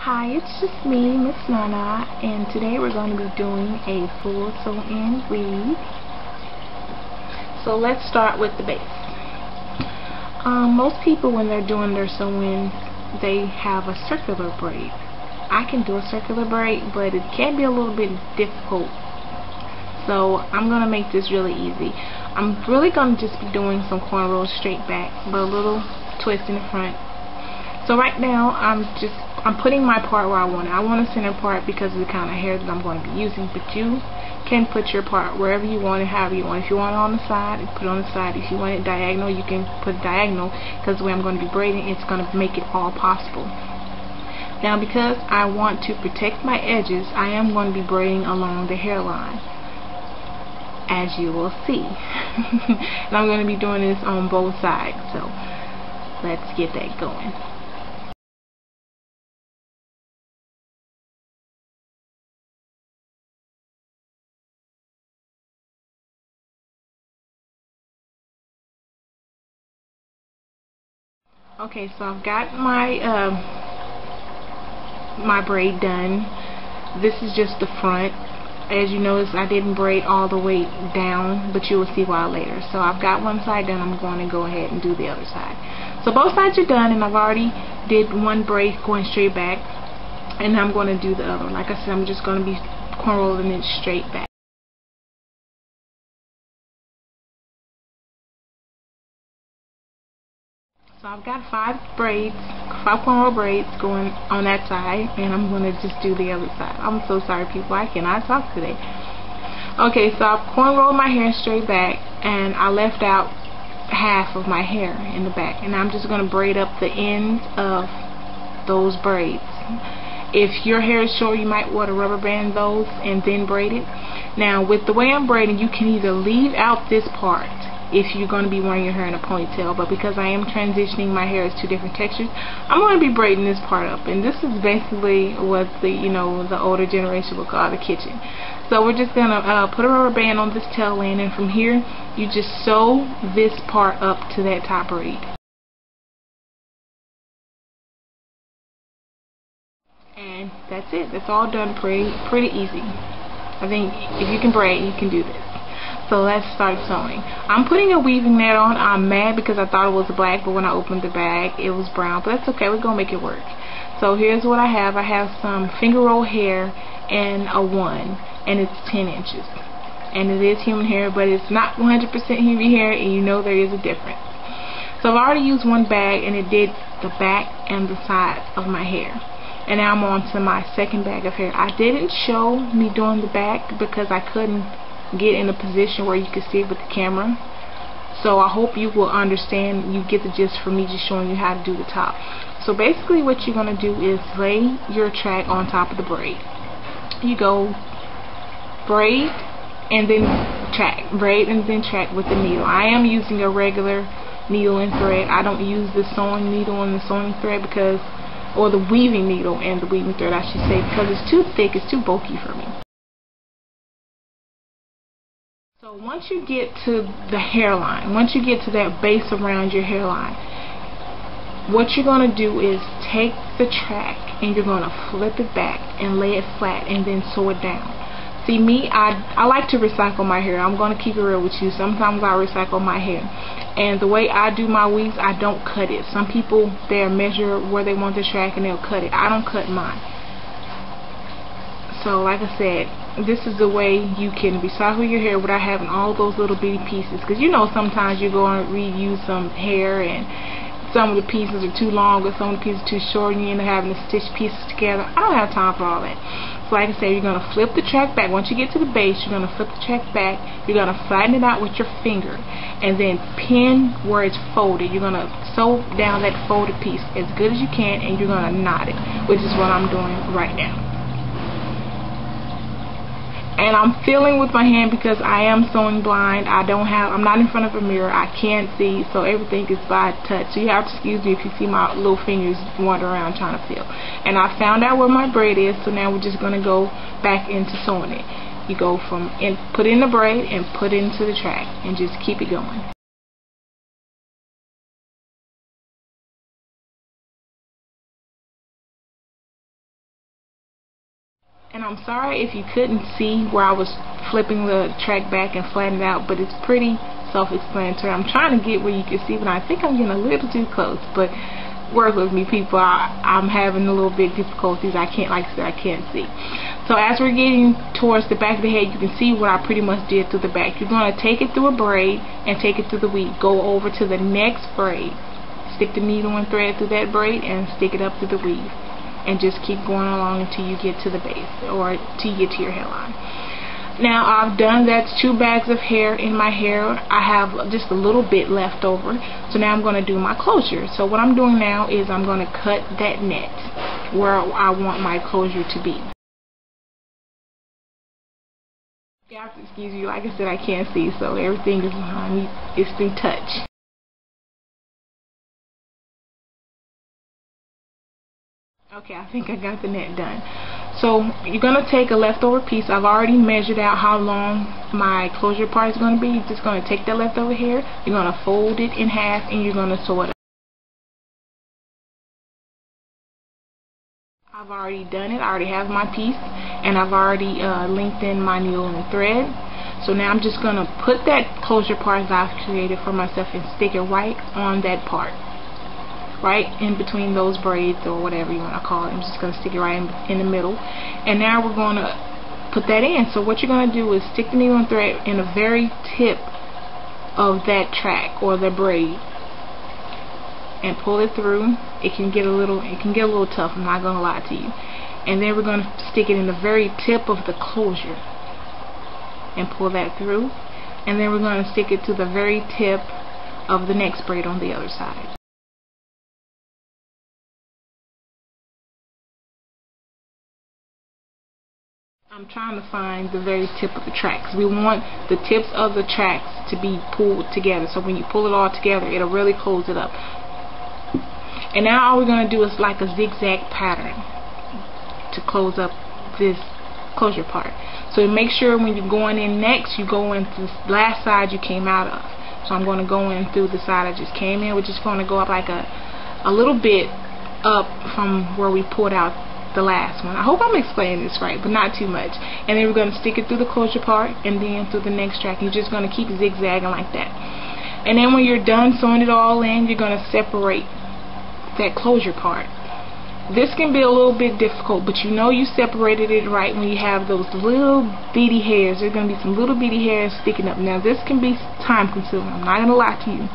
Hi, it's just me, Miss Nana, and today we're going to be doing a full sew-in weave. So let's start with the base. Most people, when they're doing their sew-in, they have a circular braid. I can do a circular braid, but it can be a little bit difficult. So I'm going to make this really easy. I'm really going to just be doing some cornrows straight back, but a little twist in the front. So right now I'm putting my part where I want it. I want a center part because of the kind of hair that I'm going to be using, but you can put your part wherever you want it, however you want it. If you want it on the side, put it on the side. If you want it diagonal, you can put it diagonal, because the way I'm going to be braiding, it's going to make it all possible. Now, because I want to protect my edges, I am going to be braiding along the hairline, as you will see. And I'm going to be doing this on both sides, so let's get that going. Okay, so I've got my my braid done. This is just the front. As you notice, I didn't braid all the way down, but you will see why later. So I've got one side done. I'm going to go ahead and do the other side. So both sides are done, and I've already did one braid going straight back, and I'm going to do the other one. Like I said, I'm just going to be cornrolling it straight back. So I've got five cornrow braids going on that side, and I'm going to just do the other side. I'm so sorry, people, I cannot talk today. Okay, so I've cornrowed my hair straight back, and I left out half of my hair in the back, and I'm just going to braid up the ends of those braids. If your hair is short, you might want to rubber band those and then braid it. Now, with the way I'm braiding, you can either leave out this part if you're going to be wearing your hair in a ponytail, but because I am transitioning my hair as two different textures, I'm going to be braiding this part up, and this is basically what the older generation would call the kitchen. So we're just going to put a rubber band on this tail end, and from here you just sew this part up to that top braid. And that's it. That's all done pretty easy. I think if you can braid, you can do this. So let's start sewing. I'm putting a weaving net on. I'm mad because I thought it was black, but when I opened the bag, it was brown. But that's okay. We're going to make it work. So here's what I have. I have some finger roll hair and a 1, and it's 10 inches. And it is human hair, but it's not 100% human hair, and you know there is a difference. So I've already used one bag, and it did the back and the sides of my hair. And now I'm on to my second bag of hair. I didn't show me doing the back because I couldn't get in a position where you could see it with the camera. So I hope you will understand, you get the gist from me just showing you how to do the top. So basically what you're going to do is lay your track on top of the braid. You go braid and then track, braid and then track with the needle. I am using a regular needle and thread. I don't use the sewing needle and the sewing thread or the weaving needle and the weaving thread, I should say, because it's too thick, it's too bulky for me. So once you get to the hairline, once you get to that base around your hairline, what you're going to do is take the track and you're going to flip it back and lay it flat and then sew it down. See, me, I like to recycle my hair. I'm going to keep it real with you. Sometimes I recycle my hair. And the way I do my weaves, I don't cut it. Some people, they'll measure where they want the track and they'll cut it. I don't cut mine. So like I said, this is the way you can recycle your hair without having all those little bitty pieces. Because you know sometimes you go and reuse some hair and some of the pieces are too long or some of the pieces are too short and you end up having to stitch pieces together. I don't have time for all that. So like I said, you're going to flip the track back. Once you get to the base, you're going to flip the track back. You're going to flatten it out with your finger and then pin where it's folded. You're going to sew down that folded piece as good as you can, and you're going to knot it, which is what I'm doing right now. And I'm feeling with my hand because I am sewing blind. I'm not in front of a mirror. I can't see, so everything is by touch. So you have to excuse me if you see my little fingers wandering around trying to feel. And I found out where my braid is, so now we're just going to go back into sewing it. You go put in the braid and put into the track and just keep it going. And I'm sorry if you couldn't see where I was flipping the track back and flattening it out, but it's pretty self-explanatory. I'm trying to get where you can see, but I think I'm getting a little too close. But work with me, people. I'm having a little bit difficulties. I can't, like I said, I can't see. So as we're getting towards the back of the head, you can see what I pretty much did through the back. You're going to take it through a braid and take it through the weave. Go over to the next braid. Stick the needle and thread through that braid and stick it up through the weave. And just keep going along until you get to the base, or till you get to your hairline. Now I've done that 2 bags of hair in my hair. I have just a little bit left over, so now I'm going to do my closure. So what I'm doing now is I'm going to cut that net where I want my closure to be. You have to excuse me, like I said, I can't see, so everything is behind me. It's through touch. Okay, I think I got the net done. So you're going to take a leftover piece. I've already measured out how long my closure part is going to be. You're just going to take that leftover hair, you're going to fold it in half, and you're going to sew it up. I've already done it. I already have my piece, and I've already lengthened my needle and thread. So now I'm just going to put that closure part that I've created for myself and stick it right on that part. Right in between those braids, or whatever you want to call it. I'm just going to stick it right in the middle. And now we're going to put that in. So what you're going to do is stick the needle and thread in the very tip of that track or the braid and pull it through. It can get a little tough, I'm not going to lie to you. And then we're going to stick it in the very tip of the closure and pull that through. And then we're going to stick it to the very tip of the next braid on the other side. I'm trying to find the very tip of the tracks. We want the tips of the tracks to be pulled together. So when you pull it all together, it'll really close it up. And now all we're going to do is like a zigzag pattern to close up this closure part. So make sure when you're going in next, you go into the last side you came out of. So I'm going to go in through the side I just came in, which is going to go up like a little bit up from where we pulled out the last one. I hope I'm explaining this right, but not too much. And then we're going to stick it through the closure part and then through the next track. You're just going to keep zigzagging like that. And then when you're done sewing it all in, you're going to separate that closure part. This can be a little bit difficult, but you know you separated it right when you have those little bitty hairs. There's going to be some little bitty hairs sticking up. Now this can be time consuming. I'm not going to lie to you.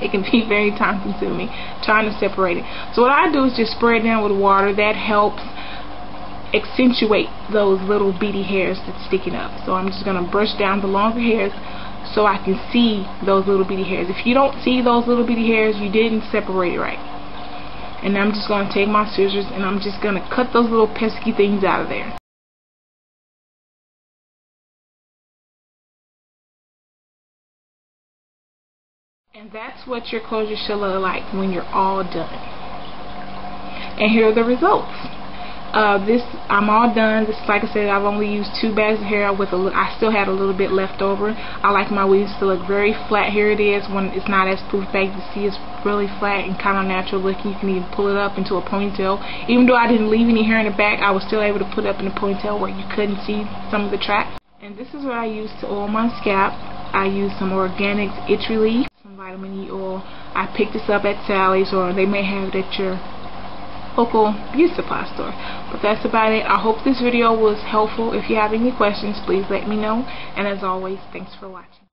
It can be very time consuming trying to separate it. So what I do is just spray it down with water. That helps accentuate those little bitty hairs that's sticking up. So I'm just going to brush down the longer hairs so I can see those little bitty hairs. If you don't see those little bitty hairs, you didn't separate it right. And I'm just going to take my scissors and I'm just going to cut those little pesky things out of there. And that's what your closure should look like when you're all done. And here are the results. I'm all done. This, like I said, I've only used 2 bags of hair with I still had a little bit left over. I like my weaves to look very flat. Here it is when it's not as poof back. You see it's really flat and kind of natural looking. You can even pull it up into a ponytail. Even though I didn't leave any hair in the back, I was still able to put it up in a ponytail where you couldn't see some of the tracks. And this is what I use to oil my scalp. I use some organic itch relief, some vitamin E oil. I picked this up at Sally's, or they may have it at your local beauty supply store. But that's about it. I hope this video was helpful. If you have any questions, please let me know. And as always, thanks for watching.